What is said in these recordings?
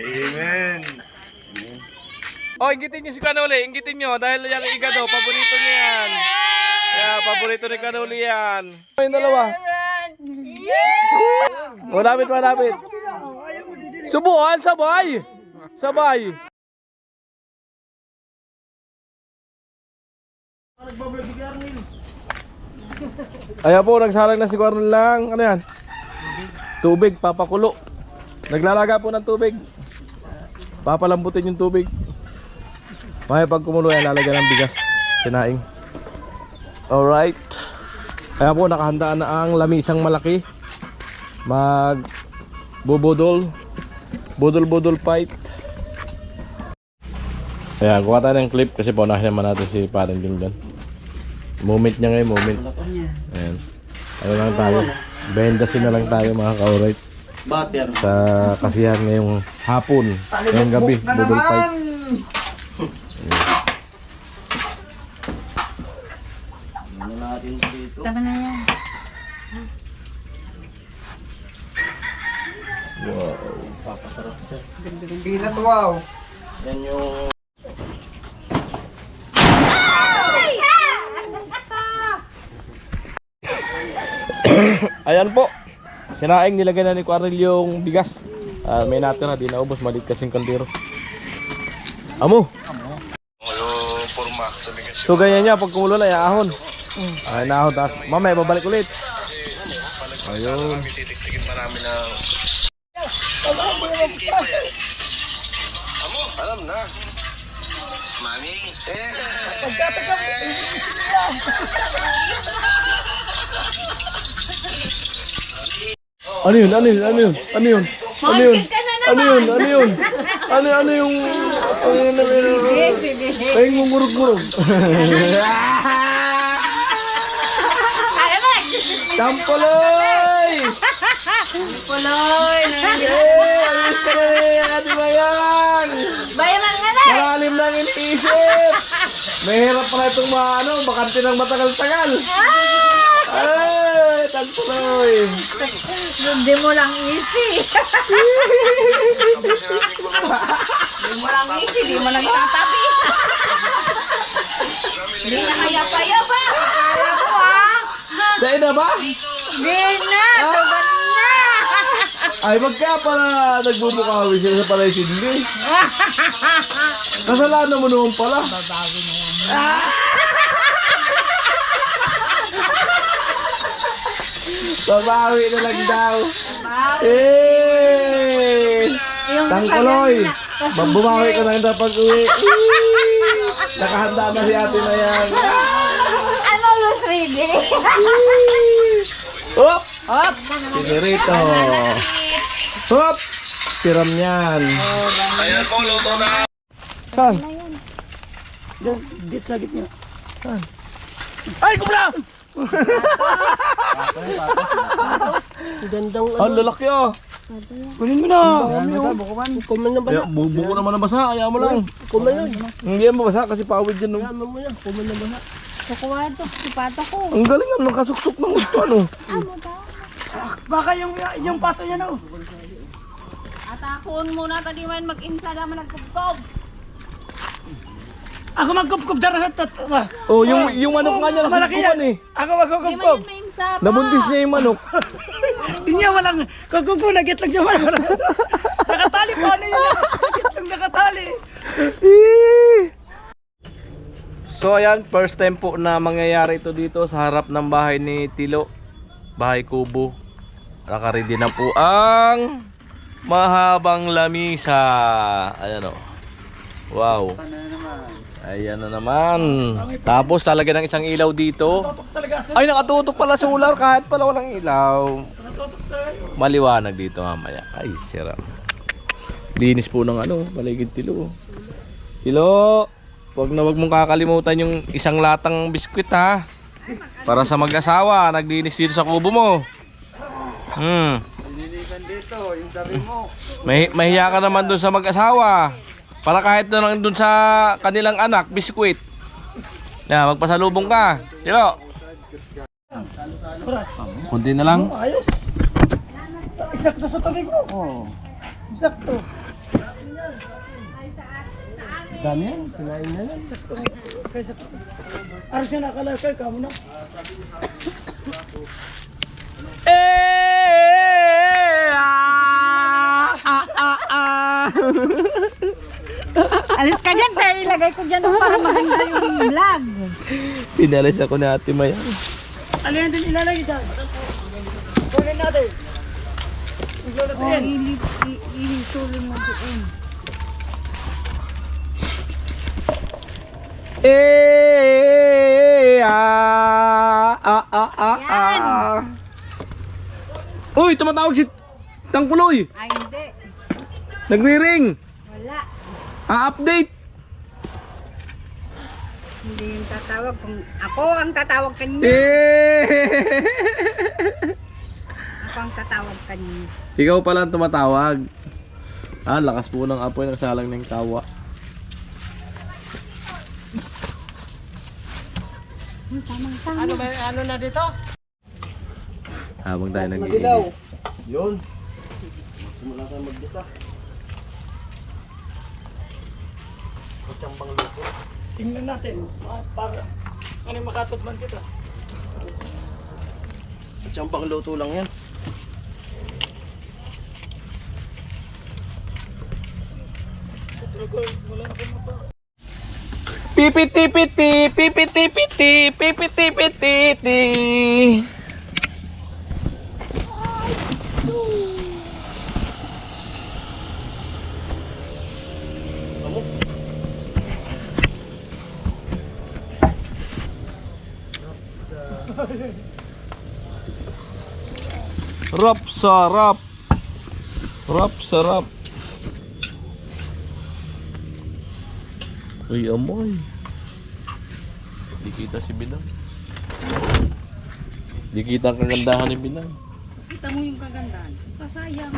Amen. Oh, inggitin niyo si Kanuli, inggitin niyo dahil yan ang igado, paborito niya yan. Yeah, paborito ni Kanuli yan. Yung dalawa. Malapit, malapit. Subukan, sabay. Sabay. Ayan po, nagsalang na si Cornel lang. Ano yan? Tubig, papakulo. Naglalaga po ng tubig. Papalambutin yung tubig. May pag kumulo yan, lalagyan ng bigas. Sinaing. Alright. Ayan po, nakahanda na ang lamisang malaki. Mag bubudol. Budol-budol fight. Ayan, kuha tayo ng clip kasi paunahin naman natin si Parang Jim dyan. Moment niya ngayon, moment. Ayan. Ano lang tayo? Bendasin na lang tayo mga ka-alright. Sa kasihan ngayong hapon. Ngayong gabi, budol fight. Tama na yan. Wow, papasarap siya. Peanut, wow. Yan yung... Ayan po. Sinaing nilagay na ni Quarel yung bigas. May natira, di naubos, maliit kasing kaldero. Amo. So ganyan niya, pag kumulo na, iaahon. Ay, naahon taas. Mamaya, babalik ulit. Ayun. Titiktikin pa namin ng... Amo, alam na. Mami. Pagkatagap. Ano yun? Ano yun? Ano yun? Ano yun? Ano yun? Ano yun? Ano yun? Ano yung... Ay, mumurog-murog. Kampoloy! Puloy! Alis ka na yung ating bayan! Bayaman nga na! Malalim lang iniisip! Mahirap pala itong mga bakante ng matagal-tagal! Ay, Kampoloy! Hindi mo lang easy! Hindi mo lang easy, hindi mo lang tatabi! Hindi na kaya-payaba! Akala ko Dahil na ba? Hindi na! Tuban na! Ay, magka pala nagbubukawi sila sa palay sindi. Kasalanan mo naman pala. Babago na yan. Babawi na lang daw. Babawi. Tangkaloy. Bumawi ka na daw pag uwi. Nakahanda na si ate na yan. I'm almost ready. Hop! Hop! Sinirito. Hop! Siram yan. Ayan po, luto na. Saan? Dito sa gitna. Saan? Ay, kumula! Gandang Ang lalaki oh. kunin mo na. Kuman na ba? Kaya buko naman na basa, ayaw mo lang. Kuman yun. Hindi yan mabasa kasi pawid yan. No? Kuman mo na. Kuman na ba? Kukuha ito. Sipato ko. Ang galing ano, nakasuksok ng gusto ano. Amo daw. Baka yung pato yan oh. Atakon muna tadi man mag-imsa naman nagkubkob. Ako magkupkup darahat. Oh, yung manok nga niya Malaki nakasukupan yan. eh. Ako Di man magkupkup. yun maimsa pa. Nabuntis niya yung manok. Di niya walang kukupo. Nagitlog niya walang. Nakatali pa ano yun. Nagitlog nakatali. So ayan, first time po na mangyayari ito dito sa harap ng bahay ni Tilo. Bahay kubo. Nakaready na po ang mahabang lamisa. Ayan o. Wow. Ayan na naman. Tapos talagyan ng isang ilaw dito. Ay, nakatutok pala solar kahit pala walang ilaw. Maliwanag dito mamaya. Ay, sira. Linis po ng paligid Tilo. Tilo, wag mong kakalimutan yung isang latang biskwit ha. Para sa mag-asawa, naglinis dito sa kubo mo. Nililisan dito, yung sabi mo. Mahiya ka naman dun sa mag-asawa. Para kahit na lang dun sa kanilang anak, biskwit. Magpasalubong ka. Tilo. Kunti na lang. Ayos. Isakto sa tabi ko. Oo. Isakto. Dami yan, sinain na lang. Kaysa ano siya nakalagay ka mo na? Alis ka dyan, tayo ilagay ko dyan para maganda yung vlog. Pinalis ako ni Ate Maya. Ano yan din ilalagay dyan? Kunin natin. Iglulot O, yan. ihisulin mo doon. Uy, tumatawag si Tangpuloy. Ay, hindi. Nagri-ring. Wala. Update. Hindi yung tatawag. Kung ako ang tatawag kanya. Ako ang tatawag kanya. Ikaw pala ang tumatawag. Lakas po ng apoy, nagsalang ng tawa. Ano ba ano na dito? Habang tayo nag-iilaw. Yun. Simula tayo mag-isa. Tingnan natin. Para ano yung makatutman kita. Champang luto lang yan. Wala na kung mapa. Pipiti-piti, pipiti-piti, pipiti-piti. Rap sarap. Rap sarap. Uy, amoy. Di kita si Binang. Di kita ang kagandahan ni Binang. Kita mo yung kagandahan. Kasayang.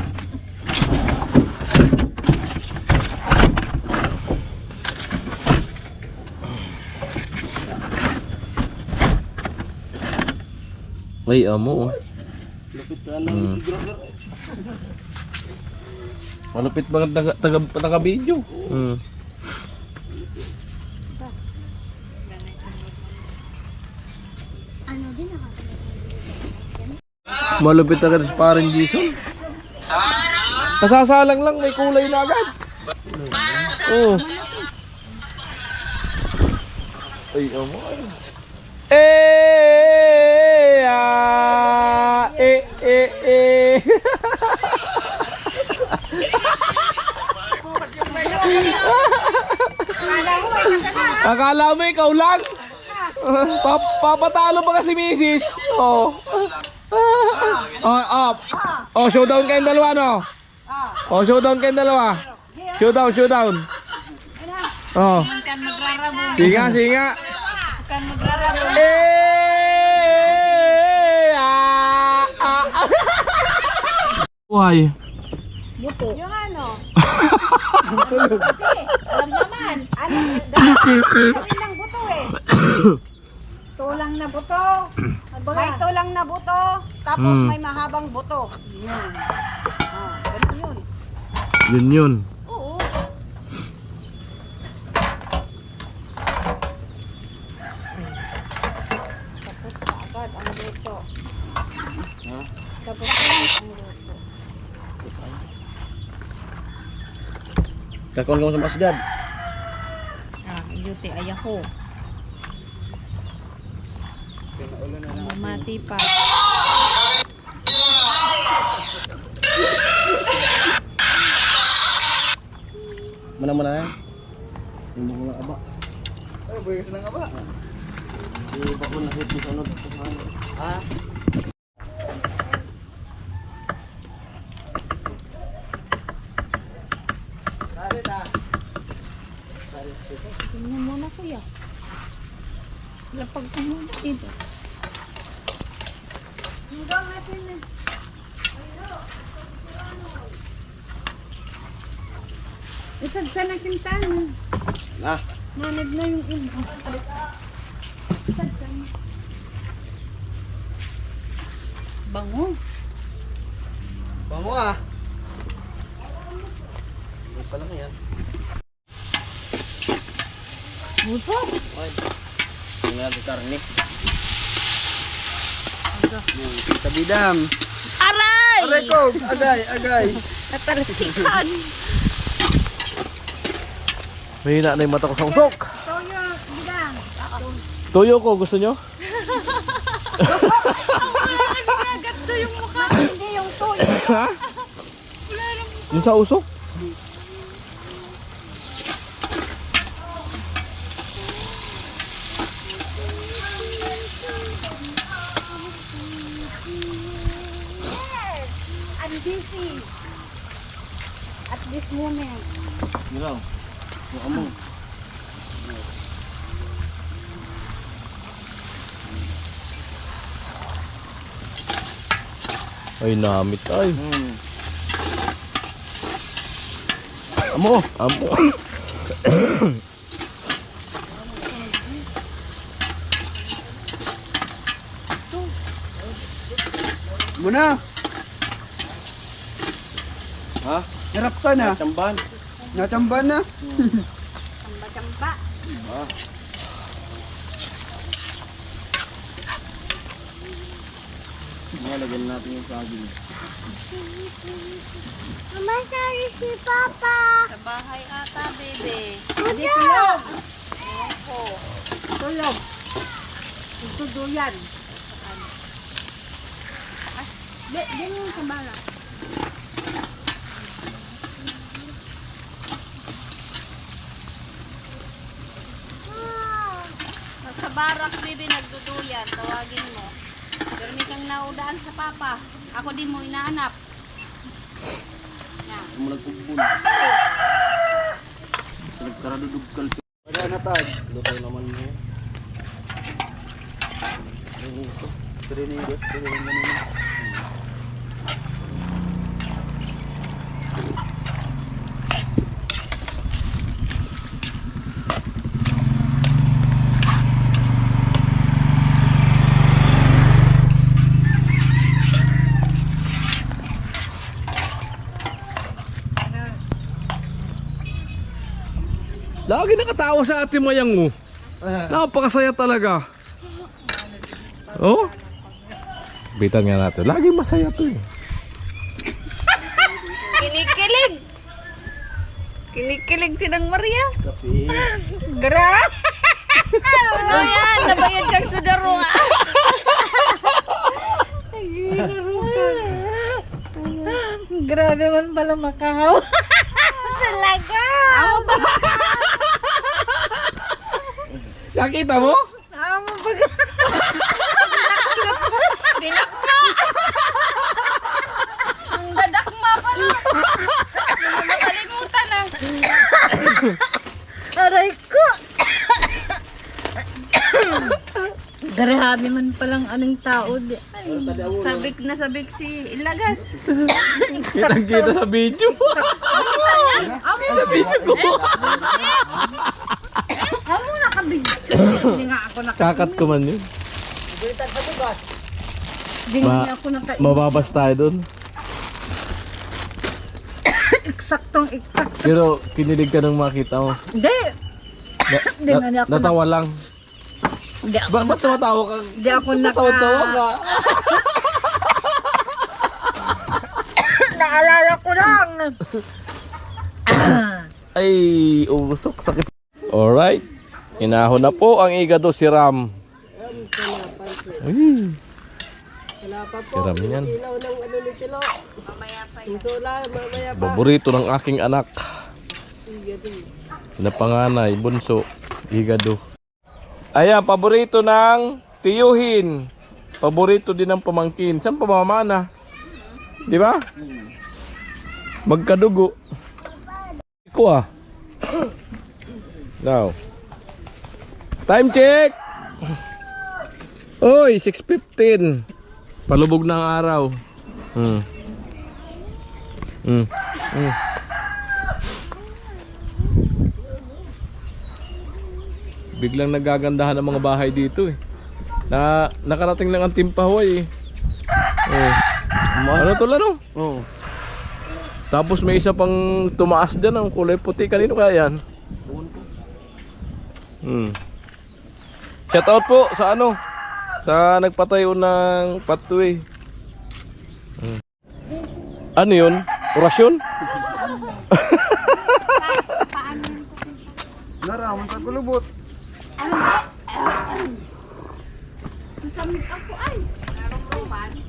Ay, amo. Lupit ka lang. Malupit mga taga-video. Ano din Malupit agad sa paring Jason. Kasasalang lang, may kulay na agad. Oh. Ay, amo. Akala mo ikaw lang. Papatalo pa kasi misis. Oh. Oh, showdown kayong dalawa, no? Oh, showdown kayong dalawa. Showdown. Oh. Kan magrarabo. Singa. Kan magrarabo. Why? Buto. Yung ano? Kasi, alam naman. Ano? Sabi ng buto eh. Tulang na buto. May tulang na buto. Tapos may mahabang buto. Yun. Ganun yun. Yun. Oo. Tapos agad ang luto. Tapos agad ang luto. Kakon ka mo sa masjid. Yuti ayako. Mati pa. Mana yan? Hindi mo nga aba. Ay, buhay ka ng aba. Hindi pa ko nakit sa ano. Ha? Tingnan mo na kuya. Lapag ko muna dito. Hanggang natin na. Isag ka na kintana. Na. Nanag na yung iba. Isag ka na. Bango. Bango ah. May pala yan. Busok. Hindi natin karne. Tabidam. Aray! Aray ko! Agay! Agay! Katalsikan. Mahina na yung mata ko sa usok. Toyo, bidang. Tuyo ko, gusto nyo? Agad to yung mukha. Hindi yung toyo. Ha? Yung sa usok? I'm busy. At this moment. Giraw. Amo. Ay, namit ay. Amo. Amo. Muna. Ha? Hirap sana. Natamban. Natamban na. Chamba-chamba. Lagyan natin yung saging. Mama, sorry si Papa. Sa bahay ata, bebe. Kuya! Ewan ko. Tulog. Tutuduyan. Di mo sa bala. Sa barak, bebe, nagduduyan. Tawagin mo. Pero may kang naudaan sa papa. Ako din mo inaanap. Yan. Amo nagpupun. Nagkaradudugkal. Wala na tag. Luto naman mo. Trinidos. Lagi nakatawa sa ate Mayang mo. Napakasaya talaga. Oh? Bitan nga natin. Lagi masaya to eh. Kinikilig. Kinikilig si Nang Maria. Kape. Gra. Ano yan? Nabayad kang sudaro ah. Grabe man pala makahaw. Talaga. Amo to. Nakita mo? Amo pag... Dinakma. Ang dadakma pala. Hindi mo makalimutan ah. Aray ko. Grabe man palang anong tao. Sabik na sabik si Ilagas. Kitang kita sa video. Sa video ko. Amo nakabigyo. Hindi nga ako Kakat ko man yun. Hindi nga ako naka... Mababas tayo dun. Eksaktong eksakt. Pero kinilig ka nung makita mo. Hindi. Hindi nga niya ako Natawa lang. Hindi ako, Ba't tumatawa ka? hindi ako Natawa-tawa ka. Naalala ko lang. Ay, usok, sakit. Alright. Inahon na po ang igado si Ram. Ay. Si Ram yan. Mamaya pa yan. Paborito ng aking anak. Na panganay, bunso, igado. Ayan, paborito ng tiyuhin. Paborito din ng pamangkin. Saan pamamana? Di ba? Magkadugo. Iko ah. Now. Time check! Oy, 6:15. Palubog ng araw. Biglang nagagandahan ang mga bahay dito eh. Nakarating lang ang Timpahoy eh. Ano to lang? Oh. Tapos may isa pang tumaas dyan ang kulay puti. Kanino kaya yan? Shout out po sa ano, sa nagpatayo ng pathway. Ano yun? Orasyon? Naraman sa kulubot.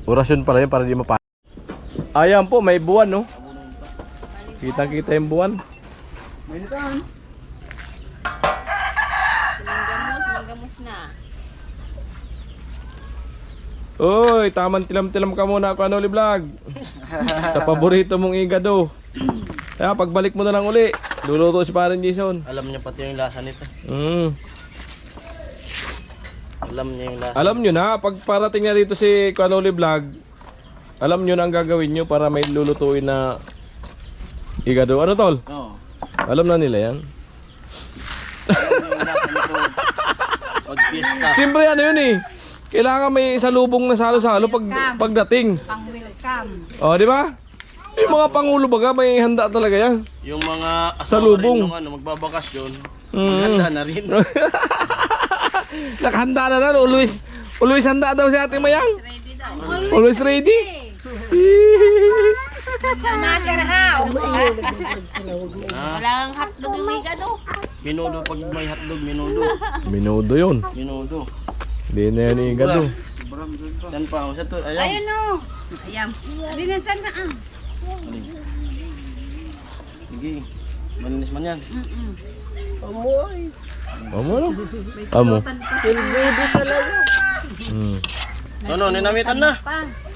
Orasyon pala yun para di mapa. Ayan po, may buwan no. Kita-kita yung buwan. May nitaan. Manggamos na. Uy, tamang tilam-tilam ka muna ako Kanoli Vlog. Sa paborito mong igado. Kaya pagbalik mo na lang uli, luluto si Parin Jason. Alam niya pati yung lasa nito. Alam niya yung lasa. Alam nyo na, pag parating na dito si Kanoli Vlog, alam nyo na ang gagawin nyo para may lulutuin na igado. Ano tol? Oo. Alam na nila yan. Alam niya yung lasa nito. Pag fiesta. Siyempre ano yun eh. Kailangan may salubong na salo-salo pagdating. Pang-welcome. O, di ba? Yung mga pangulo baga, may handa talaga yan. Yung mga Salubong. rin nung magbabakasyon, maghanda na rin. Nakahanda na na, always handa daw si Ate Mayang. Ready daw. Always ready. Walang hotdog yung may gado. Minudo pag may hotdog, minudo. Minudo yun. Minudo. Hindi na yan igado. Yan pa, sa to, ayan. Ayun o. Ayan. Hindi na sana ah. Sige. Malinis man yan. Amo no? Amo. Ano, ninamitan na.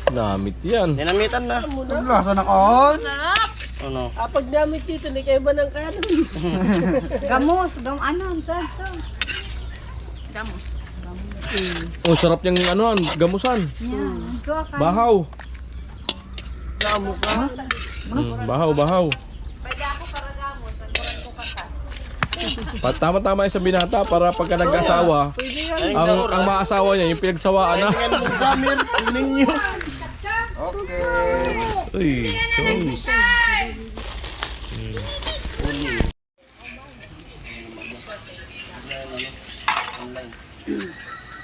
Namit yan. Ninamitan na. Ang lasa na kon. Sarap. Ano? Gamos, ano, ang tato. Gamos. Oh, sarap yung ano, gamusan. Yan, ito ka. Bahaw. Bahaw. Pwede ako para gamos. Nagkuran ko kakas. Tama-tama yung sa binata para pagka nag-asawa, ang maasawa niya, yung pinagsawaan na. Tingnan mo gamit, ninyo. Okay. Uy, sauce.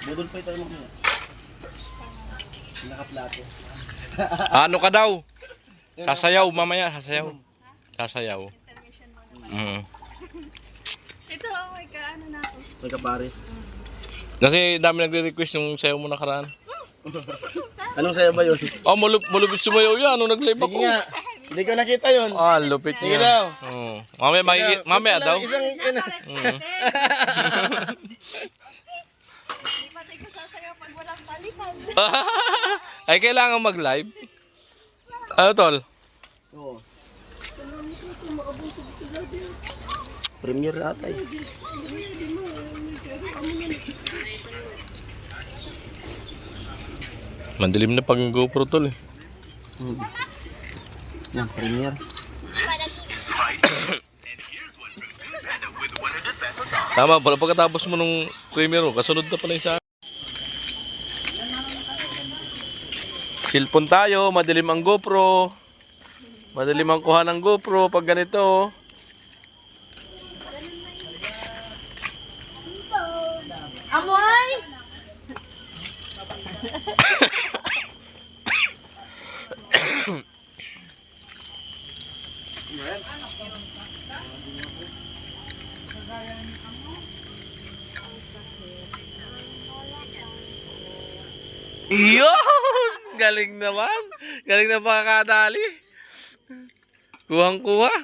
Budol pa tayo mamaya. Nakaplato. Ano ka daw? Sasayaw mamaya, sasayaw. Ito ako may kaano na ako. May kapares. Kasi dami nagre-request yung sayaw mo nakaraan. Anong sayo ba yun? Oh, malupit sumayaw yan. Ano nag-live Sige ako? nga. Hindi ko nakita yun. Ah, lupit Sige niya. daw. Mamaya daw. Isang Di pa tayo sasayaw pag walang balikan. Ay, kailangan mag-live. Ano, tol? Oo. Premier ata eh. Mandilim na pag GoPro, tol eh. Yan, premier. Tama, pala pagkatapos mo nung premiere, kasunod na pala yung sa cellphone tayo, madilim ang GoPro. Madilim ang kuha ng GoPro pag ganito. Amoy! Iyon! Galing naman. Galing na pakakadali. Kuhang-kuha.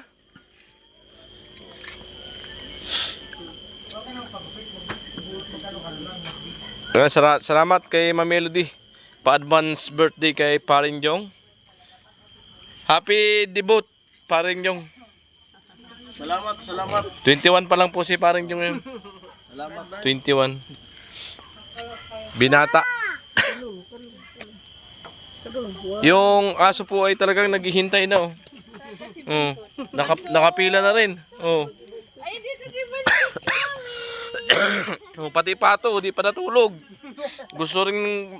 Salamat kay Ma'am Melody. Pa-advance birthday kay Paring Jong. Happy debut, Paring Jong. Salamat. 21 pa lang po si Paring Jong ngayon. Salamat. 21. Binata. Yung aso po ay talagang naghihintay na oh. Nakapila na rin. Oh. Ay, dito di ba? Oh, pati pato, di pa natulog. Gusto rin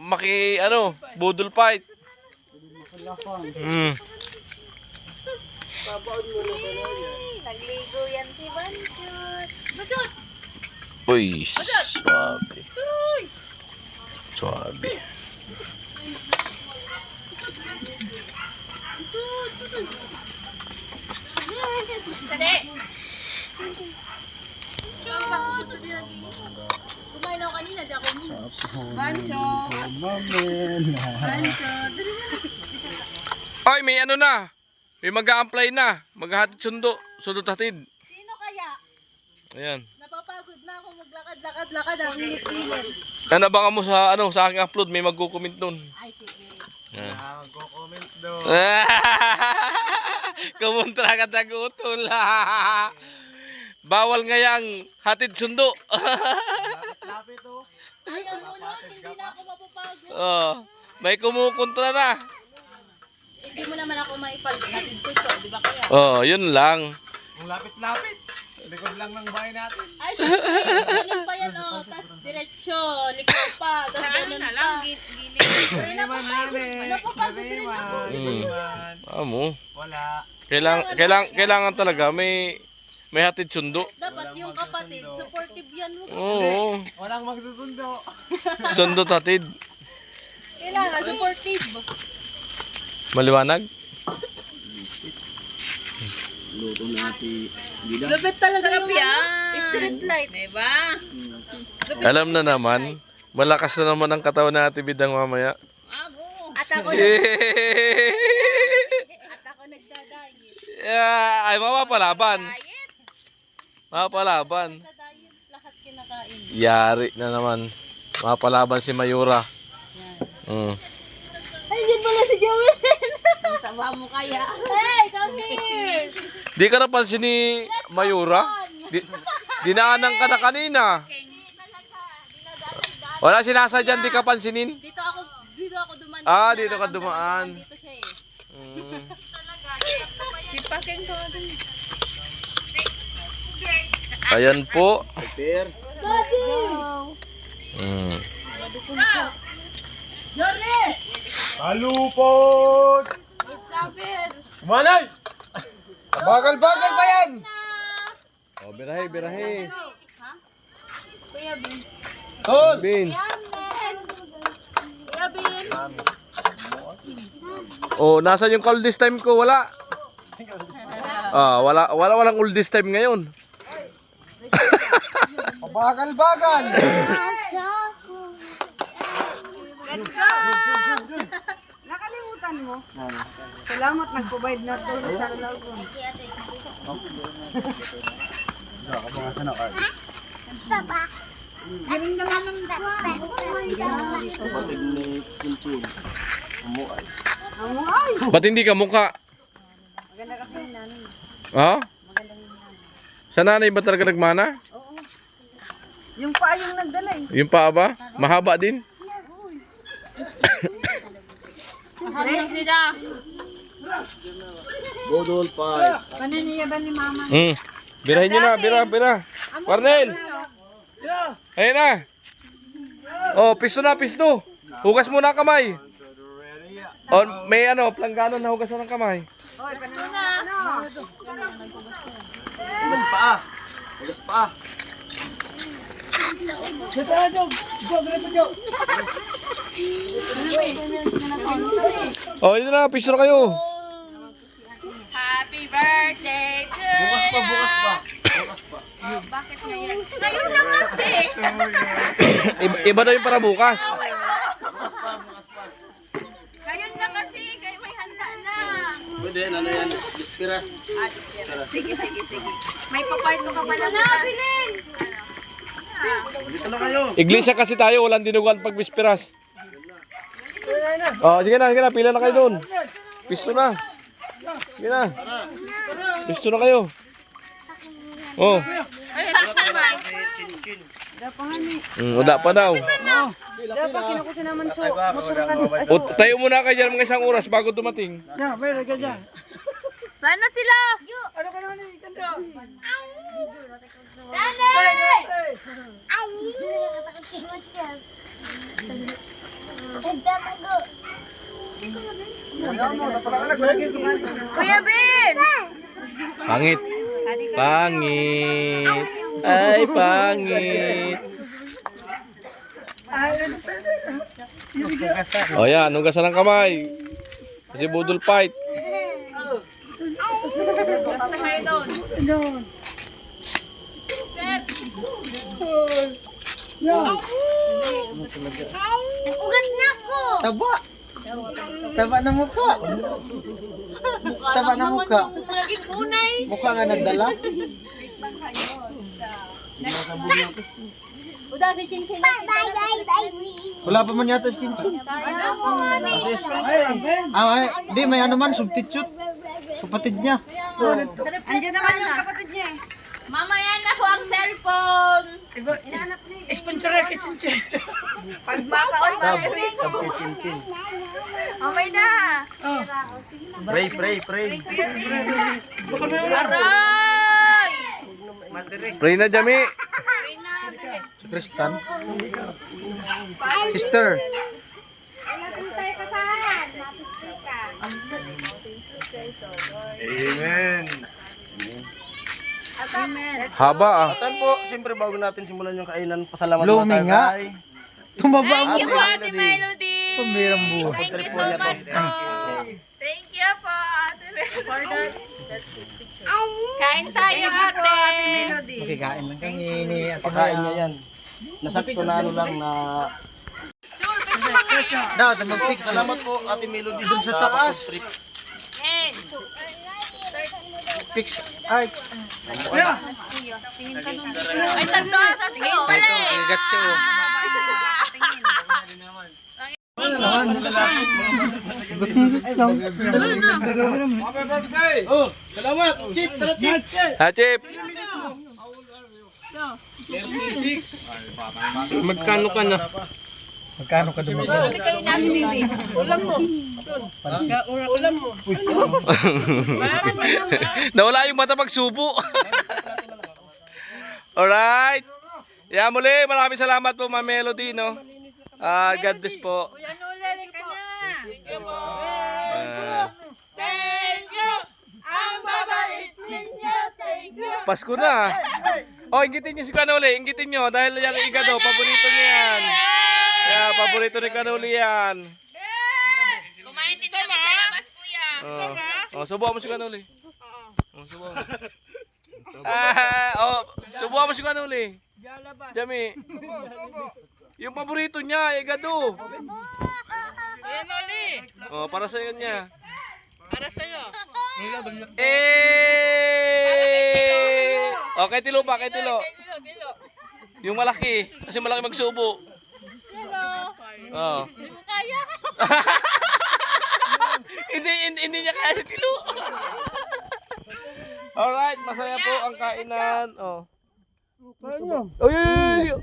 budol fight. Nagligo yan si Banchut. Banchut! Uy, suabe. Suabe. Kumain ako kanina, di ako Bancho. Mamen. Ay, may ano na. May mag-a-apply na. Maghahatid sundo. Sundot hatid. Sino kaya? Ayan. Napapagod na ako maglakad-lakad ang init-init. Nanabangan mo sa ano sa aking upload, may magko-comment doon. Ay, sige. Magko-comment doon. Kumuntra ka tagutol. Bawal ngayang hatid sundo. Lapit oh. Ayaw mo nun, hindi na ako mapapagod. Oh, may kumukontra na. Hindi mo naman ako maipag-hatid suso, di ba kaya? Oh, yun lang. Ang lapit-lapit. Likod lang ng bahay natin. Ay, ganun pa yan, oh. Tapos diretsyo, likod pa. Tapos ganun na lang, gilid. Pero napapagod rin ako. Amo. Wala. Kailangan talaga may hatid sundo. Dapat yung kapatid, supportive yan mo. Oo. Walang magsusundo. Sundo hatid. Kailangan, supportive. Maliwanag? Luto natin. Lupit talaga yung street light. Diba? Alam na naman. Malakas na naman ang katawan natin bidang mamaya. At ako nagdadayet. Ay, mapapalaban. Mapapalaban. Nagdadayet, lahat kinakain. Yari na naman. Mapapalaban si Mayura. Ay, dyan pala si Joel. Ang taba mo kaya. Hey, come here. Di ka napansin ni Mayura? Dinaanan ka na kanina. Wala sinasadyan, di ka pansinin. Dito ako dumaan. Ah, dito ka dumaan. Dito siya eh. Si Paking ko. Ayan po. Let's go. Jorge! Alupod! It's Sabir. Manay! Bagal-bagal pa yan! Oh, birahe. Kuya Bin. Tol! Bin. Kuya Bin. Oh, nasan yung oldest time ko? Wala. Walang oldest time ngayon. Bagal-bagal! Let's go! Nakalimutan mo. Salamat nag-provide na to sa lalagyan. Giring na lang ng Kapatid ni Kunchin. Umuay. Ba't hindi ka mukha? Maganda kasi yung nanay. Ha? Sa nanay ba talaga nagmana? Yung paa yung nagdala eh. Yung paa ba? Mahaba din? Mahal sila. Bodol pa. Paniniya ba ni mama? Birahin nyo na, bira. Parnel! Ayun na. Oh, pisto na, pisto. Hugas muna ang kamay. Oh, may planggano na hugasan ng kamay. Hugas pa. Hugas pa. Oh, yun na, pisto na kayo. Happy birthday to you. Bukas pa. Bakit ngayon? Ngayon lang kasi. Iba daw yung para bukas. Ngayon lang kasi. Kayo may handa na. Pwede, ano yan? Bispiras. Sige. May paparto ka ba lang? Nabilin! Dito na kayo. Iglesia kasi tayo, walang dinuguan pag bispiras. Oh, sige na, pila na kayo doon. Pisto na. Sige na. Pisto na kayo. Oh. Ay, takpan. Wala pa daw. Dapat kinukusin naman so. O, tayo muna kayo dyan mga isang oras bago dumating. Yeah, meron ka dyan. Sana sila? Ano ka naman eh, ganda. Nanay! Kuya Ben! Pangit. Pangit. Ay, pangit. O yan, hugasan ng kamay. Kasi budol fight. Basta kayo doon. Ugat na ako! Taba. Taba na mukha. Taba na mukha. Naging kunay. Mukha nga nagdala. Uda si Ching Ching. Wala pa man yata si Chinchin. Di may ano man, substitute. Kapatid niya. Andiyan naman yung kapatid niya eh. Mamaya na po ang cellphone. Sponsor kay Chinchin. Pagmakaon sa rin. Okay na. Pray. Aray! Pray na, Jami. Kristan. Sister. Haba ah. Tan po, siyempre bago natin simulan yung kainan, pasalamat Blooming muna tayo, nga. Tumaba ang Thank you po, Ate Melody. Pambirang buhay. Thank you so much po. Thank you po, Ate Melody. Kain tayo, Ate. Kikain lang kami. Pagkain niya yan. Nasakto na ano lang na... Daw, mag-fix. Salamat po, Ate Melody, Dun sa taas. And, Fix. Ay, ay, tagdo ata sa'yo. Wala eh. gatcho. Salamat, Chief! Ha, Chip. Magkano ka na? Magkano ka dumago? Nawala yung mata pagsubo. Alright. Yeah, muli, maraming salamat po, Ma'am Melody, no? God bless po. Thank you. Ang babait ninyo. Thank you. Pasko na. Oh, inggitin niyo si Kanoli. Inggitin niyo dahil yan ang igado. Paborito niya yan. Yeah, paborito ni Kanoli yan. Kumain din kami sa labas, kuya. Subuhan mo si Kanoli. Subuhan mo. Subuhan mo si Kanoli. Jami. Yung paborito niya, igado. Ayan, Oli. Para sa niya. Para sa'yo. Okay, tilo pa, kay tilo. Yung malaki, kasi malaki magsubo. Oh. Kaya. Hindi niya kaya si tilo. Alright, masaya po ang kainan. Oh. Oy!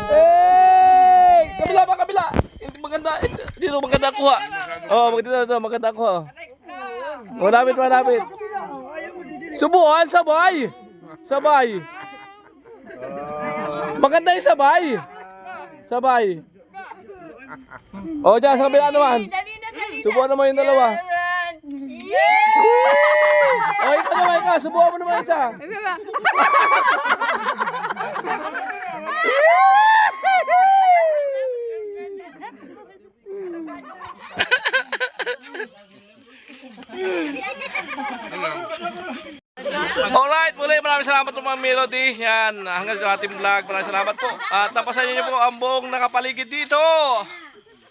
Hey! Kabila! Hindi maganda. Dito maganda kuha. Oh, maganda kuha. Malapit. Subuhan, sabay. Maganda yung sabay. Oh, dyan, sa kabila naman. Subuhan naman yung dalawa. Oh, ikaw. Subuhan mo naman isa. Alright, muli maraming salamat po, Ma'am Melody. Yan, hanggang sa ating vlog. Maraming salamat po. At tapasan niyo po ang buong nakapaligid dito.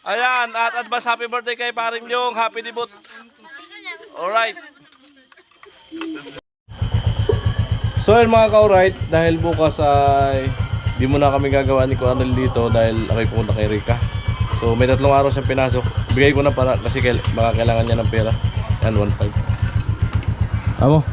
Ayan, at advance happy birthday kay Paring Jong. Happy debut. Alright. So yun mga ka-alright, dahil bukas ay di mo na kami gagawa ni Kuanel dito dahil ako'y pumunta kay Rika. So may 3 araw siyang pinasok. Bigay ko na para kasi baka kailangan niya ng pera. Yan, 1.5. Amo.